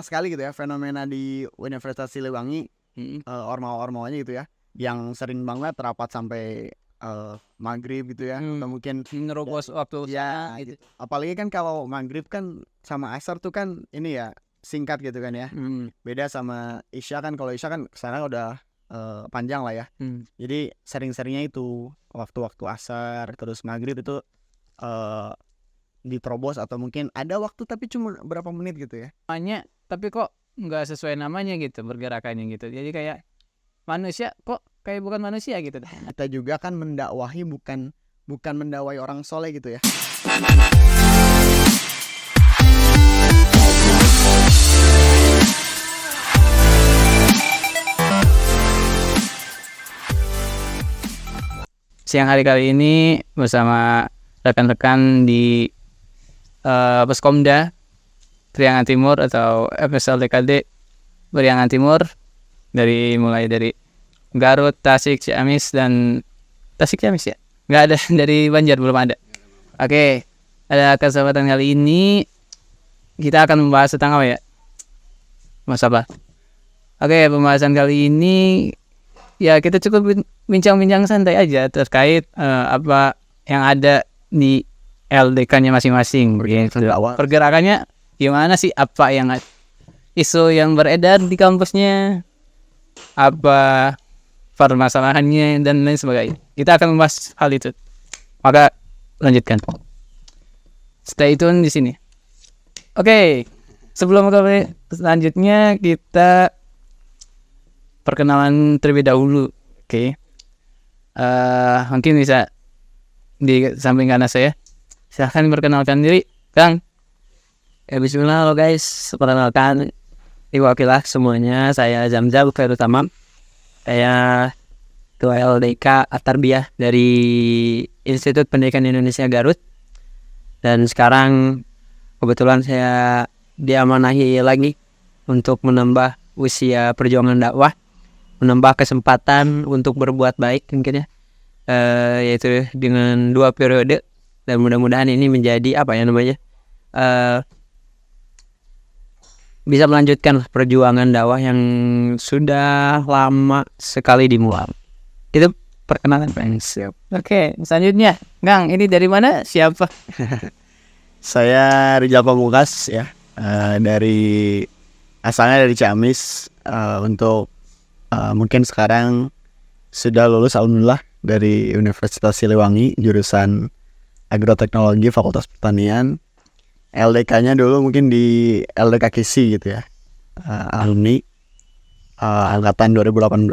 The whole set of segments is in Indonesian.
sekali gitu ya fenomena di Universitas Siliwangi, ormawa-ormawanya gitu ya, yang sering banget rapat sampai maghrib gitu ya, atau mungkin Nerobos waktu ya gitu. gitu. Apalagi kan kalau maghrib kan sama asar tuh kan ini ya singkat gitu kan ya. Beda sama isya kan, kalau isya kan sekarang udah panjang lah ya. Jadi sering-seringnya itu waktu-waktu asar terus maghrib itu diterobos, atau mungkin ada waktu tapi cuma berapa menit gitu ya. Namanya tapi kok nggak sesuai namanya gitu pergerakannya gitu. Jadi kayak manusia kok kayak bukan manusia gitu. Kita juga kan mendakwahi, bukan mendakwahi orang soleh gitu ya. Siang hari kali ini bersama rekan-rekan di Peskomda Priangan Timur atau FSLDKD Priangan Timur, mulai dari Garut, Tasik, Ciamis, dan Tasik Ciamis ya? Nggak ada, dari Banjar belum ada. Oke, ada kesempatan kali ini kita akan membahas tentang apa ya? Masalah. Oke, pembahasan kali ini ya kita cukup bincang-bincang santai aja terkait apa yang ada di LDK-nya masing-masing. Pergerakannya gimana sih? Apa yang isu yang beredar di kampusnya? Apa permasalahannya dan lain sebagainya. Kita akan membahas hal itu. Maka lanjutkan. Stay tune di sini. Oke, sebelum ke selanjutnya kita perkenalan terlebih dahulu. Oke. Mungkin bisa di samping kanan saya. Silahkan perkenalkan diri, Kang. Bismillah, halo guys. Perkenalkan, Iwakilah semuanya. Saya Zamzam Khairul Tamam. Saya Ketua LDK At-Tarbiyah dari Institut Pendidikan Indonesia Garut. Dan sekarang kebetulan saya diamanahi lagi untuk menambah usia perjuangan dakwah, menambah kesempatan untuk berbuat baik mungkin ya, yaitu dengan 2 periode, dan mudah-mudahan ini menjadi bisa melanjutkan perjuangan dakwah yang sudah lama sekali dimulai. Itu perkenalan, Siap. Oke, selanjutnya, Kang, ini dari mana? Siapa? Saya Rijal Pamungkas ya, asalnya dari Ciamis, untuk mungkin sekarang sudah lulus alhamdulillah dari Universitas Siliwangi jurusan Agroteknologi Fakultas Pertanian. LDK-nya dulu mungkin di LDK KISI gitu ya, alumni angkatan 2018.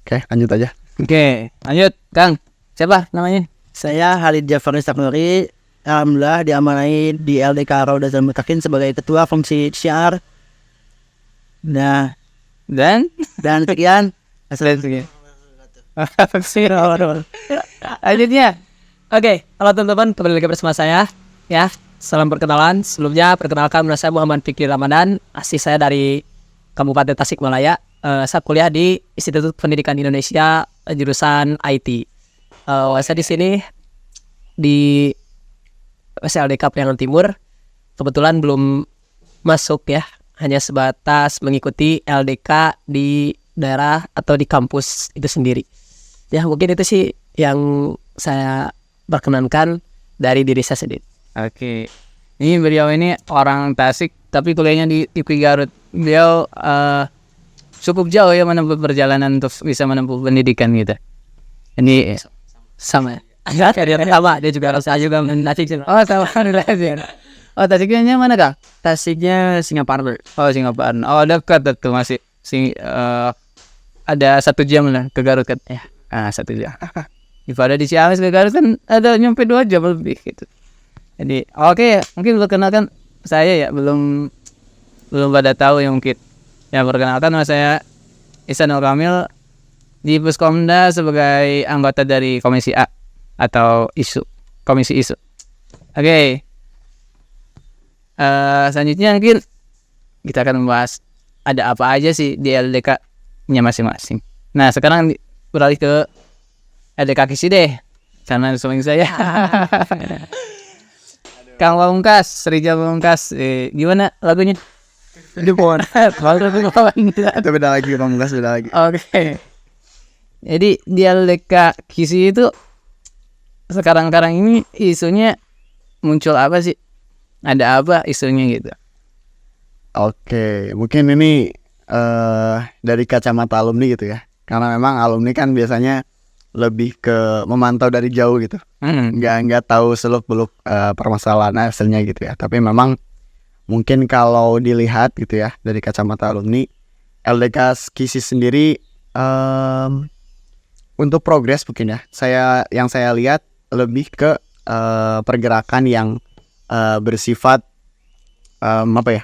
Oke, lanjut aja. Oke, lanjut, Kang. Siapa namanya? Saya Halid Jafar Nistaknuri. Alhamdulillah diamanahi di LDK Raudatul Mutakin sebagai ketua fungsi syiar. Nah, Dan sekian. selanjutnya. Lanjutnya. Oke, halo teman-teman, kembali lagi bersama saya. Ya, salam perkenalan. Sebelumnya perkenalkan, saya Muhammad Fikri Ramadan, asli saya dari Kabupaten Tasikmalaya. Saya kuliah di Institut Pendidikan Indonesia jurusan IT. Saya di sini di SLDK Priangan Timur. Kebetulan belum masuk ya, hanya sebatas mengikuti LDK di daerah atau di kampus itu sendiri. Ya, mungkin itu sih yang saya perkenankan dari diri saya sendiri. Oke, ini beliau ini orang Tasik tapi kuliahnya di IPI Garut. Beliau cukup jauh ya menempuh perjalanan untuk bisa menempuh pendidikan gitu. Ini sama. Sama, dia juga juga Tasik. Oh, sama. Oh, Tasiknya mana, Kang? Tasiknya Singaparna. Oh, Singaparna. Oh, dekat tuh masih. Ada 1 jam lah ke Garut kan? Ya, 1 jam. Daripada di Ciamis ke Garut kan ada nyampe 2 jam lebih gitu. Jadi, oke, mungkin perkenalkan saya ya, belum pada tahu ya mungkin. Ya, perkenalkan nama saya Ihsanul Kamil di Puskomda sebagai anggota dari Komisi A atau Komisi ISU. Oke. Selanjutnya mungkin kita akan membahas ada apa aja sih di LDK-nya masing-masing. Nah, sekarang beralih ke LDK KISI deh, karena suami saya. Kang Pamungkas, Rijal Pamungkas, gimana lagunya? Di pohon. Itu beda lagi, pamungkas beda lagi. Oke. Jadi dialektika kisi itu sekarang ini isunya muncul apa sih? Ada apa isunya gitu? Oke, mungkin ini dari kacamata alumni gitu ya. Karena memang alumni kan biasanya lebih ke memantau dari jauh gitu. Nggak tahu seluk-beluk permasalahan hasilnya gitu ya. Tapi memang mungkin kalau dilihat gitu ya dari kacamata alumni, LDK KISI sendiri untuk progres mungkin ya. Yang saya lihat lebih ke pergerakan yang bersifat apa ya?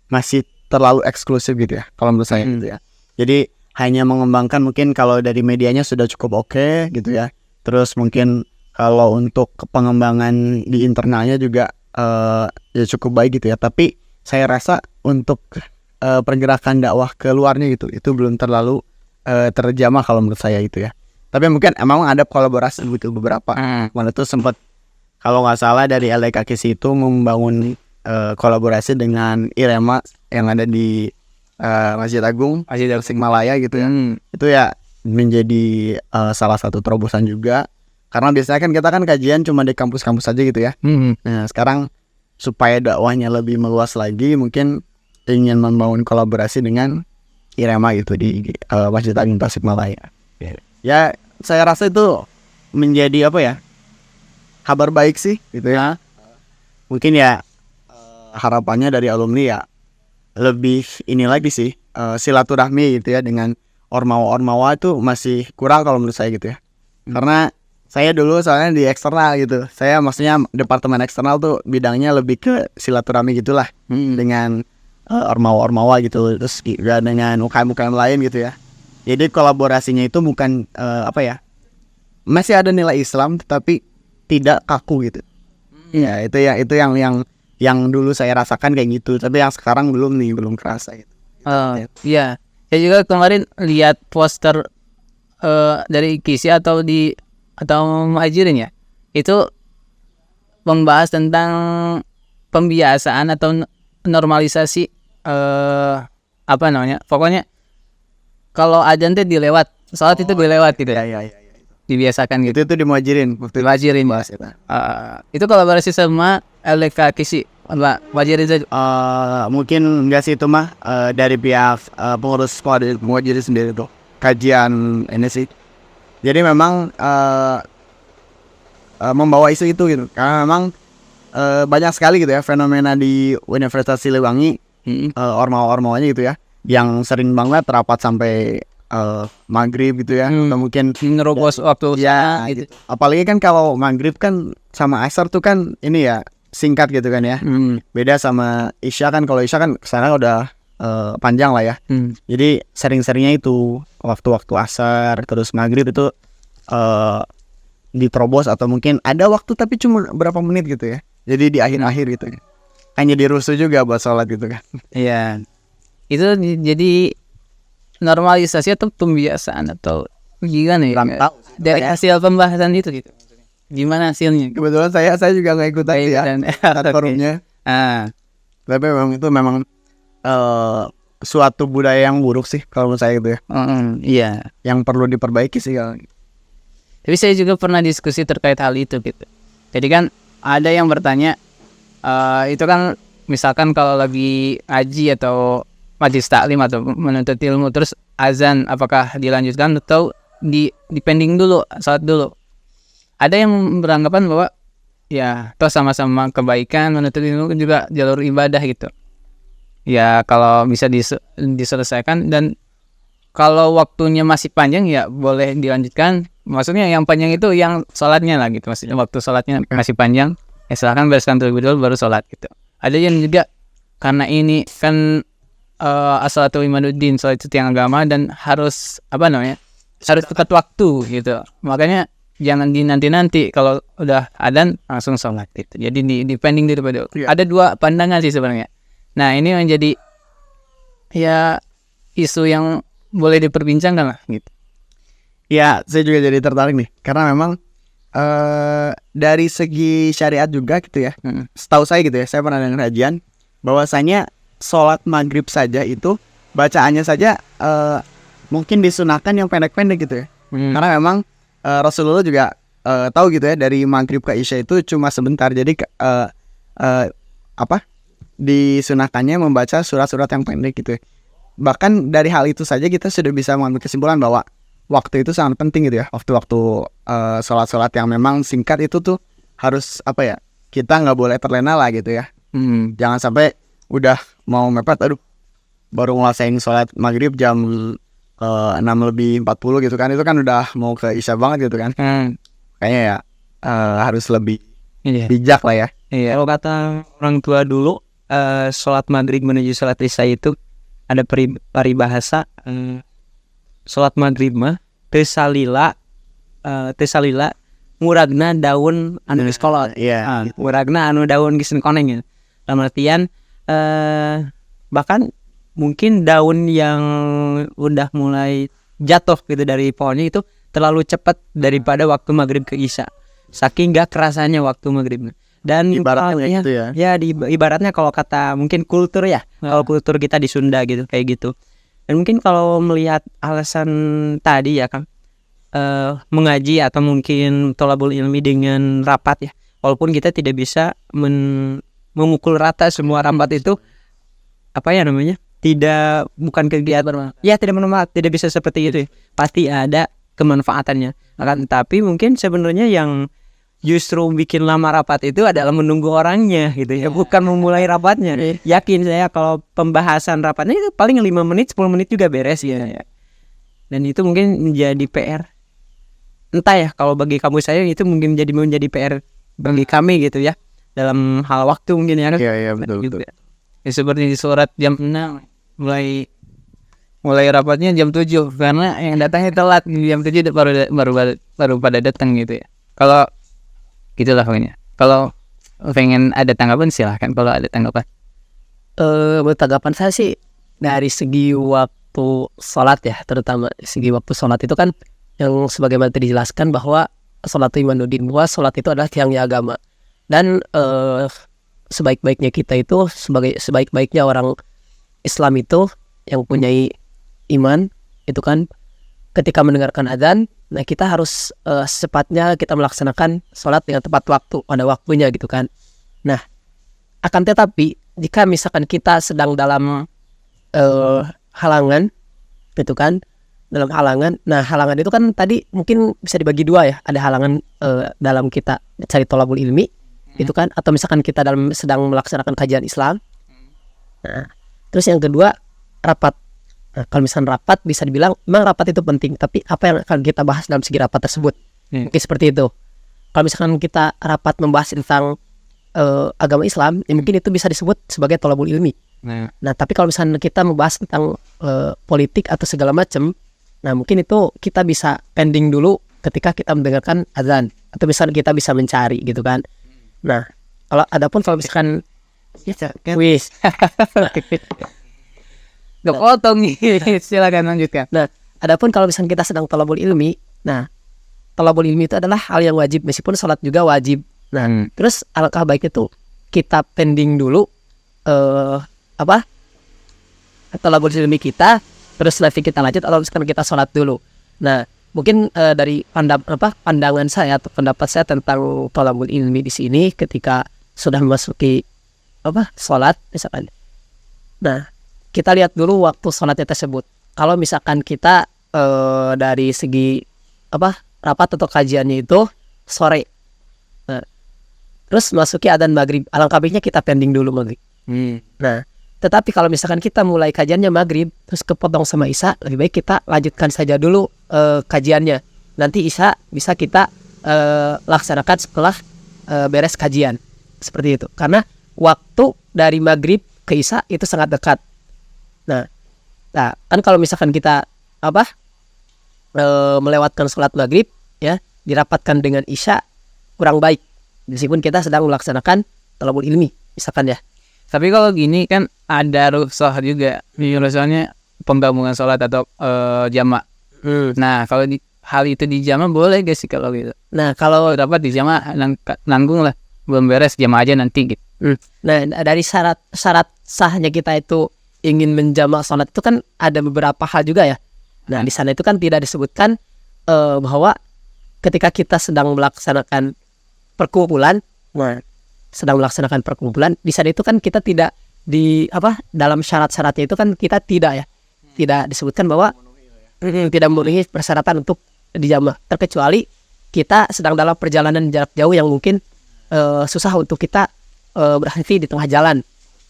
Masih terlalu eksklusif gitu ya kalau menurut saya gitu ya. Jadi hanya mengembangkan mungkin kalau dari medianya sudah cukup oke gitu ya. Terus mungkin kalau untuk pengembangan di internalnya juga ya cukup baik gitu ya. Tapi saya rasa untuk pergerakan dakwah ke luarnya gitu itu belum terlalu terjamah kalau menurut saya itu ya. Tapi mungkin emang ada kolaborasi gitu beberapa. Mana tuh sempat kalau nggak salah dari LDK KISI itu membangun kolaborasi dengan Irema yang ada di Masjid Agung Tasikmalaya gitu ya. Itu ya menjadi salah satu terobosan juga. Karena biasanya kan kita kan kajian cuma di kampus-kampus aja gitu ya. Nah sekarang supaya dakwahnya lebih meluas lagi, mungkin ingin membangun kolaborasi dengan Irema gitu di Masjid Agung Tasikmalaya. Ya saya rasa itu menjadi apa ya, kabar baik sih gitu ya. Mungkin ya harapannya dari alumni ya lebih ini lagi sih, silaturahmi gitu ya dengan ormawa itu masih kurang kalau menurut saya gitu ya. Karena saya dulu soalnya di eksternal gitu, saya maksudnya departemen eksternal tuh bidangnya lebih ke silaturahmi gitulah dengan ormawa gitu, terus juga dengan UKM lain gitu ya. Jadi kolaborasinya itu bukan apa ya, masih ada nilai Islam tetapi tidak kaku gitu. Ya itu yang dulu saya rasakan kayak gitu, tapi yang sekarang belum kerasa gitu. Iya, saya juga kemarin lihat poster dari KISI atau Muhajirin ya, itu membahas tentang pembiasaan atau normalisasi apa namanya, pokoknya kalau adzan itu dilewat, salat itu dilewat gitu ya. Dibiasakan gitu. Itu di Muhajirin. Bahas itu. Itu kolaborasi sama LDK KISI, Muhajirin saja. Mungkin enggak sih itu mah dari pihak pengurus Muhajirin sendiri tuh kajian ini sih. Jadi memang membawa isu itu gitu. Karena memang banyak sekali gitu ya fenomena di Universitas Siliwangi, ormawa-ormawanya gitu ya, yang sering banget rapat sampai maghrib gitu ya, atau mungkin nerobos waktu ya gitu. Apalagi kan kalau maghrib kan sama asar tuh kan ini ya singkat gitu kan ya. Beda sama isya kan, kalau isya kan sekarang udah panjang lah ya. Jadi sering-seringnya itu waktu-waktu asar terus maghrib itu diterobos, atau mungkin ada waktu tapi cuma berapa menit gitu ya. Jadi di akhir-akhir gitu ya. Hanya dirusuh juga buat sholat gitu kan. Iya. Itu jadi normalisasi atau pembiasaan atau gimana ya? Dari hasil pembahasan itu gitu. Gimana hasilnya? Kebetulan saya juga nggak ikut tadi ya forumnya. Tapi memang suatu budaya yang buruk sih kalau menurut saya gitu ya. Iya. Yang perlu diperbaiki sih kalau. Tapi saya juga pernah diskusi terkait hal itu gitu. Jadi kan ada yang bertanya, itu kan misalkan kalau lagi ngaji atau majlis taklim atau menuntut ilmu terus azan, apakah dilanjutkan atau dipending dulu, salat dulu. Ada yang beranggapan bahwa ya toh sama-sama kebaikan, menuntut ilmu juga jalur ibadah gitu. Ya kalau bisa diselesaikan, dan kalau waktunya masih panjang ya boleh dilanjutkan. Maksudnya yang panjang itu yang sholatnya lah gitu, maksudnya waktu sholatnya masih panjang, ya silahkan bereskan terlebih dahulu baru sholat gitu. Ada yang juga karena ini kan as-salatu imaduddin, sholat itu tiang agama dan harus harus tepat waktu gitu. Makanya jangan dinanti-nanti, kalau udah adzan langsung sholat gitu. Jadi depending daripada ada dua pandangan sih sebenarnya. Nah ini menjadi ya isu yang boleh diperbincangkan lah gitu. Ya saya juga jadi tertarik nih, karena memang dari segi syariat juga gitu ya. Setahu saya gitu ya, saya pernah dengar kajian bahwasanya sholat maghrib saja itu bacaannya saja mungkin disunahkan yang pendek-pendek gitu ya. Karena memang Rasulullah juga tahu gitu ya, dari maghrib ke isya itu cuma sebentar. Jadi disunahkannya membaca surat-surat yang pendek gitu ya. Bahkan dari hal itu saja kita sudah bisa mengambil kesimpulan bahwa waktu itu sangat penting gitu ya. Waktu-waktu sholat-sholat yang memang singkat itu tuh harus kita nggak boleh terlena lah gitu ya. Jangan sampai udah mau mepet, aduh baru ngelasain sholat maghrib jam 6:40 gitu kan. Itu kan udah mau ke isya banget gitu kan. Kayaknya ya harus lebih bijak lah ya. Kalau kata orang tua dulu, sholat maghrib menuju sholat isya itu ada paribahasa, sholat maghrib mah tesalila muragna daun anu geus kolot. Muragna anu daun geus koneng ya. Dalam artian bahkan mungkin daun yang udah mulai jatuh gitu dari pohonnya itu terlalu cepat daripada waktu maghrib ke isya. Saking gak kerasanya waktu maghrib. Dan ibaratnya gitu ya. Ya ibaratnya kalau kata mungkin kultur ya. Kalau kultur kita di Sunda gitu, kayak gitu. Dan mungkin kalau melihat alasan tadi ya Kang, mengaji atau mungkin thalabul ilmi dengan rapat ya. Walaupun kita tidak bisa memukul rata semua rapat itu, bukan kegiatan ya, tidak bermanfaat, tidak bisa seperti itu ya. Pasti ada kemanfaatannya. Tapi mungkin sebenarnya yang justru bikin lama rapat itu adalah menunggu orangnya gitu ya, bukan memulai rapatnya. Yakin saya kalau pembahasan rapatnya itu paling 5 menit 10 menit juga beres ya. Dan itu mungkin menjadi PR. Entah ya, kalau bagi kamu saya itu mungkin menjadi PR bagi kami gitu ya, dalam hal waktu mungkin ya. Iya betul. Ya, seperti di surat jam 6 mulai rapatnya jam 7 karena yang datangnya telat, jam 7 baru pada datang gitu ya. Kalau gitulah pokoknya. Kalau pengen ada tanggapan silahkan kalau ada tanggapan. Menurut tanggapan saya sih dari segi waktu sholat ya, terutama segi waktu sholat itu kan yang sebagaimana tadi dijelaskan bahwa sholat itu imanuddin, bahwa sholat itu adalah tiangnya agama. Dan sebaik-baiknya kita itu sebaik-baiknya orang Islam itu yang punya iman itu kan ketika mendengarkan azan, nah kita harus secepatnya kita melaksanakan sholat dengan tepat waktu, pada waktunya gitu kan. Nah, akan tetapi jika misalkan kita sedang dalam halangan gitu kan, dalam halangan. Nah, halangan itu kan tadi mungkin bisa dibagi dua ya. Ada halangan dalam kita cari thalabul ilmi itu kan, atau misalkan kita sedang melaksanakan kajian Islam. Nah, terus yang kedua rapat. Nah, kalau misalkan rapat bisa dibilang memang rapat itu penting, tapi apa yang akan kita bahas dalam segi rapat tersebut? Mungkin seperti itu. Kalau misalkan kita rapat membahas tentang agama Islam, ya mungkin itu bisa disebut sebagai thalabul ilmi. Nah, tapi kalau misalkan kita membahas tentang politik atau segala macam, nah mungkin itu kita bisa pending dulu ketika kita mendengarkan azan, atau misalkan kita bisa mencari gitu kan. Nah, kalau misalkan wis Gak potong nih. Silakan lanjutkan. Nah, adapun kalau misalnya kita sedang thalabul ilmi, nah thalabul ilmi itu adalah hal yang wajib, meskipun sholat juga wajib. Nah, terus alangkah baiknya tuh kita pending dulu thalabul ilmi kita, terus nanti kita lanjut, atau misalkan kita sholat dulu. Nah, mungkin dari pandangan saya atau pendapat saya tentang thalabul ilmi di sini ketika sudah memasuki sholat misalkan. Nah, kita lihat dulu waktu sholatnya tersebut. Kalau misalkan kita dari segi rapat atau kajiannya itu sore, nah, terus masuki adzan maghrib, alangkah baiknya kita pending dulu maghrib. Nah, tetapi kalau misalkan kita mulai kajiannya maghrib terus kepotong sama isya, lebih baik kita lanjutkan saja dulu kajiannya. Nanti isya bisa kita laksanakan setelah beres kajian, seperti itu. Karena waktu dari maghrib ke isya itu sangat dekat. Nah kan kalau misalkan kita melewatkan sholat maghrib ya, dirapatkan dengan isya kurang baik, meskipun kita sedang melaksanakan thalabul ilmi misalkan ya. Tapi kalau gini kan ada rukhsah juga, rukhsahnya penggabungan sholat atau jamak. Nah, kalau hal itu di jamak boleh gak sih kalau gitu? Nah, kalau dapat di jamak nanggung lah, belum beres jamak aja nanti gitu. Nah, dari syarat sahnya kita itu ingin menjamak sholat itu kan ada beberapa hal juga ya. Nah, di sana itu kan tidak disebutkan bahwa ketika kita sedang melaksanakan perkumpulan, di sana itu kan kita tidak dalam syarat-syaratnya itu kan kita tidak disebutkan bahwa tidak memenuhi persyaratan untuk dijamak, terkecuali kita sedang dalam perjalanan jarak jauh yang mungkin susah untuk kita berhenti di tengah jalan.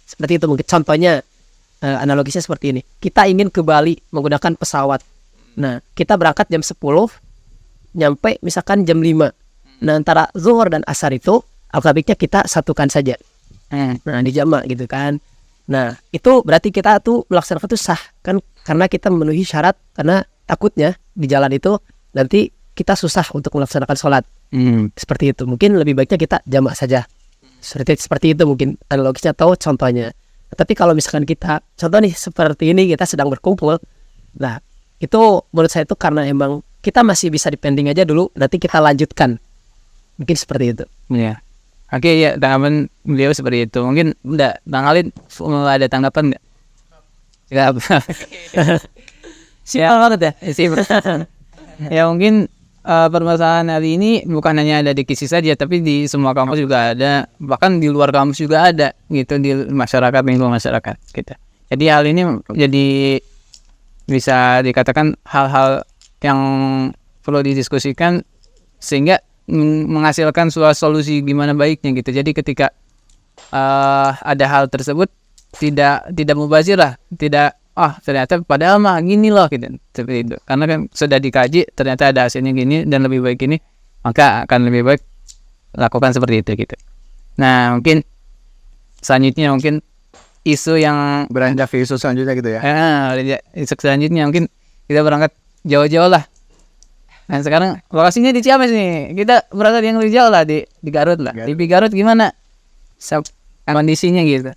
Seperti itu mungkin contohnya, analogisnya seperti ini. Kita ingin ke Bali menggunakan pesawat. Nah, kita berangkat jam 10, nyampe misalkan jam 5. Nah, antara zuhur dan asar itu alkabiknya kita satukan saja. Nah, dijamak gitu kan. Nah, itu berarti kita tuh melaksanakan itu sah kan, karena kita memenuhi syarat, karena takutnya di jalan itu nanti kita susah untuk melaksanakan sholat. Seperti itu. Mungkin lebih baiknya kita jamak saja. Seperti itu mungkin analogisnya atau contohnya. Tapi kalau misalkan kita contoh nih seperti ini, kita sedang berkumpul, nah itu menurut saya itu karena emang kita masih bisa dipending aja dulu, nanti kita lanjutkan. Mungkin seperti itu. Iya. Oke, ya, tanggapan beliau seperti itu. Mungkin udah Bang Alin ada tanggapan nggak? Siapa banget ya? Ya mungkin permasalahan hari ini bukan hanya ada di KISI saja, tapi di semua kampus juga ada, bahkan di luar kampus juga ada gitu, di masyarakat, lingkungan masyarakat gitu. Jadi hal ini jadi bisa dikatakan hal-hal yang perlu didiskusikan sehingga menghasilkan suatu solusi gimana baiknya gitu. Jadi ketika ada hal tersebut tidak mubazir lah, tidak ternyata padahal mah gini loh gitu, seperti itu. Karena kan sudah dikaji, ternyata ada hasilnya gini dan lebih baik ini, maka akan lebih baik lakukan seperti itu gitu. Nah, mungkin selanjutnya mungkin isu yang beranjak ke isu selanjutnya gitu ya. Isu selanjutnya mungkin kita berangkat jauh-jauh lah. Nah, sekarang lokasinya di Ciamis nih. Kita berangkat yang lebih jauh lah, di Garut lah. Di Garut gimana kondisinya gitu?